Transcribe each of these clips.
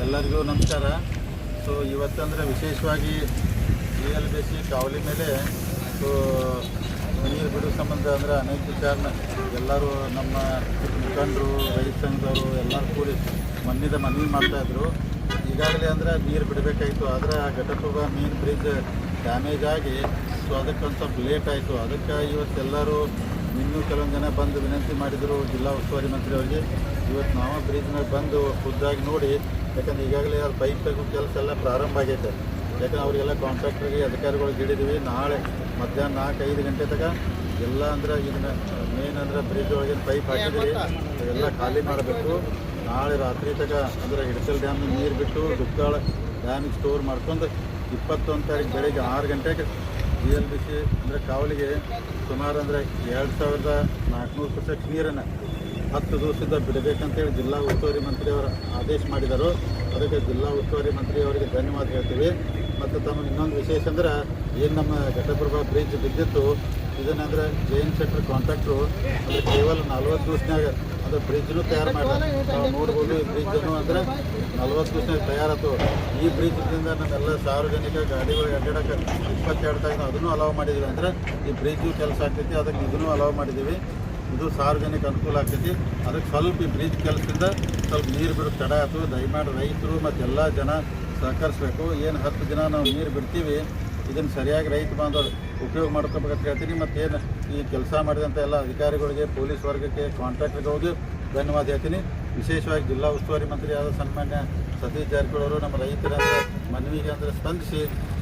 ಎಲ್ಲರಿಗೂ ನಮಸ್ಕಾರ. ಸೊ ಇವತ್ತಂದರೆ ವಿಶೇಷವಾಗಿ GLBC ಕಾವಲಿ ಮೇಲೆ ಸೊ ನೀರು ಬಿಡೋ ಸಂಬಂಧ ಅಂದರೆ ಅನೇಕ ವಿಚಾರನ ಎಲ್ಲರೂ ನಮ್ಮ ಮುಖಂಡರು, ರೈತ ಸಂಘದವರು ಎಲ್ಲರೂ ಕೂಡಿ ಮನವಿ ಮಾಡ್ತಾಯಿದ್ರು. ಈಗಾಗಲೇ ಅಂದರೆ ನೀರು ಬಿಡಬೇಕಾಯಿತು, ಆದರೆ ಘಟಪ್ರಭಾ ಮೇನ್ ಬ್ರಿಡ್ಜ್ ಡ್ಯಾಮೇಜ್ ಆಗಿ ಸೊ ಅದಕ್ಕೊಂದು ಸ್ವಲ್ಪ ಲೇಟ್ ಆಯಿತು. ಅದಕ್ಕೆ ಇವತ್ತೆಲ್ಲರೂ ಇನ್ನೂ ಕೆಲವೊಂದು ಜನ ಬಂದು ವಿನಂತಿ ಮಾಡಿದರು ಜಿಲ್ಲಾ ಉಸ್ತುವಾರಿ ಮಂತ್ರಿ ಅವರಿಗೆ. ಇವತ್ತು ನಾವು ಬ್ರಿಡ್ಜ್ನ ಬಂದು ಖುದ್ದಾಗಿ ನೋಡಿ, ಯಾಕಂದ್ರೆ ಈಗಾಗಲೇ ಅದು ಪೈಪ್ ತೆಗೆದು ಕೆಲಸ ಎಲ್ಲ ಪ್ರಾರಂಭ ಆಗೈತೆ. ಯಾಕಂದ್ರೆ ಅವರಿಗೆಲ್ಲ ಕಾಂಟ್ರಾಕ್ಟ್ರಿಗೆ ಅಧಿಕಾರಿಗಳಿಗೆ ಹೇಳಿದ್ದೀವಿ, ನಾಳೆ ಮಧ್ಯಾಹ್ನ 4-5 ಗಂಟೆ ತನಕ ಎಲ್ಲ ಅಂದ್ರೆ ಇದನ್ನ ಮೇನ್ ಅಂದರೆ ಬ್ರಿಡ್ಜ್ ಒಳಗಿನ ಪೈಪ್ ಹಾಕಿದ್ದೀವಿ, ಎಲ್ಲ ಖಾಲಿ ಮಾಡಬೇಕು. ನಾಳೆ ರಾತ್ರಿ ತನಕ ಅಂದರೆ ಹಿಡಕಲ್ ಡ್ಯಾಮ್ ನೀರು ಬಿಟ್ಟು ದುಗ್ಗಾಳ ಡ್ಯಾಮಿಗೆ ಸ್ಟೋರ್ ಮಾಡ್ಕೊಂಡು 21 ತಾರೀಕು ಬೆಳಗ್ಗೆ 6 ಗಂಟೆಗೆ GLBC ಅಂದರೆ ಕಾವಲಿಗೆ ಸುಮಾರು ಅಂದರೆ 2400 ಕ್ಯೂಸೆಕ್ ನೀರನ್ನು 10 ದಿವಸದಿಂದ ಬಿಡಬೇಕಂತೇಳಿ ಜಿಲ್ಲಾ ಉಸ್ತುವಾರಿ ಮಂತ್ರಿಯವರು ಆದೇಶ ಮಾಡಿದರು. ಅದಕ್ಕೆ ಜಿಲ್ಲಾ ಉಸ್ತುವಾರಿ ಮಂತ್ರಿ ಅವರಿಗೆ ಧನ್ಯವಾದ ಹೇಳ್ತೀವಿ. ಮತ್ತು ತಮಗೆ ಇನ್ನೊಂದು ವಿಶೇಷ ಅಂದ್ರೆ ಏನು ನಮ್ಮ ಘಟಪ್ರಭಾ ಬ್ರಿಡ್ಜ್ ಬಿದ್ದಿತ್ತು, ಇದನ್ನಂದ್ರೆ ಜೈನ್ ಶೆಟ್ಟರ್ ಕಾಂಟ್ರಾಕ್ಟ್ರು ಅಂದರೆ ಕೇವಲ 40 ದಿವಸನಾಗ ಅಂದರೆ ಬ್ರಿಡ್ಜ್ನು ತಯಾರು ಮಾಡಿದ್ದಾರೆ. ನಾವು ನೋಡ್ಬೋದು ಈ ಬ್ರಿಡ್ಜನ್ನು ಅಂದರೆ 40 ದಿವಸನಾಗ ತಯಾರಾಯ್ತು. ಈ ಬ್ರಿಡ್ಜ್ದಿಂದ ನಮ್ಮೆಲ್ಲ ಸಾರ್ವಜನಿಕ ಗಾಡಿಗಳಿಗೆ ಅಡ್ಡಾಡಕ್ಕೆ 22 ತಾರೀಕು ಅದನ್ನು ಅಲೌ ಮಾಡಿದ್ದೀವಿ. ಅಂದರೆ ಈ ಬ್ರಿಡ್ಜು ಕೆಲಸ ಆಗ್ತೈತಿ, ಅದಕ್ಕೆ ಇದನ್ನು ಅಲೌ ಮಾಡಿದ್ದೀವಿ. ಇದು ಸಾರ್ವಜನಿಕ ಅನುಕೂಲ ಆಗ್ತೈತಿ. ಅದಕ್ಕೆ ಸ್ವಲ್ಪ ಈ ಬ್ರಿಡ್ಜ್ ಕೆಲಸದಿಂದ ಸ್ವಲ್ಪ ನೀರು ಬಿಡೋದು ತಡ ಆಯಿತು. ದಯಮಾಡಿ ರೈತರು ಮತ್ತು ಎಲ್ಲ ಜನ ಸಹಕರಿಸಬೇಕು. ಏನು 10 ದಿನ ನಾವು ನೀರು ಬಿಡ್ತೀವಿ, ಇದನ್ನು ಸರಿಯಾಗಿ ರೈತ ಬಾಂಧವರು ಉಪಯೋಗ ಮಾಡ್ಕೋಬೇಕಂತ ಹೇಳ್ತೀನಿ. ಮತ್ತು ಏನು ಈ ಕೆಲಸ ಮಾಡಿದಂಥ ಎಲ್ಲ ಅಧಿಕಾರಿಗಳಿಗೆ, ಪೊಲೀಸ್ ವರ್ಗಕ್ಕೆ, ಕಾಂಟ್ರಾಕ್ಟ್ರಿಗೆ ಹೋಗಿ ಧನ್ಯವಾದ ಹೇಳ್ತೀನಿ. ವಿಶೇಷವಾಗಿ ಜಿಲ್ಲಾ ಉಸ್ತುವಾರಿ ಮಂತ್ರಿ ಆದ ಸನ್ಮಾನ್ಯ ಸತೀಶ್ ಜಾರಕಿಹೊಳಿ ಅವರು ನಮ್ಮ ರೈತರ ಮನವಿಗೆ ಅಂದರೆ ಸ್ಪಂದಿಸಿ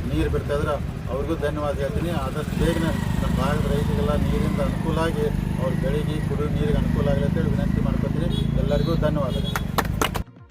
ನೀರು ಬಿಡ್ತಾಯಿದ್ರೆ ಅವ್ರಿಗೂ ಧನ್ಯವಾದ ಹೇಳ್ತೀನಿ. ಆದಷ್ಟು ಬೇಗನೆ ನಮ್ಮ ಭಾಗದ ರೈತರಿಗೆಲ್ಲ ನೀರಿಂದ ಅನುಕೂಲ ಆಗಿ ಅವ್ರ ಬೆಳೆಗೆ ಕುಡಿಯೋ ನೀರಿಗೆ ಅನುಕೂಲ ಆಗಲಿ ಅಂತೇಳಿ ವಿನಂತಿ ಮಾಡ್ಕೊತೀನಿ. ಎಲ್ಲರಿಗೂ ಧನ್ಯವಾದಗಳು.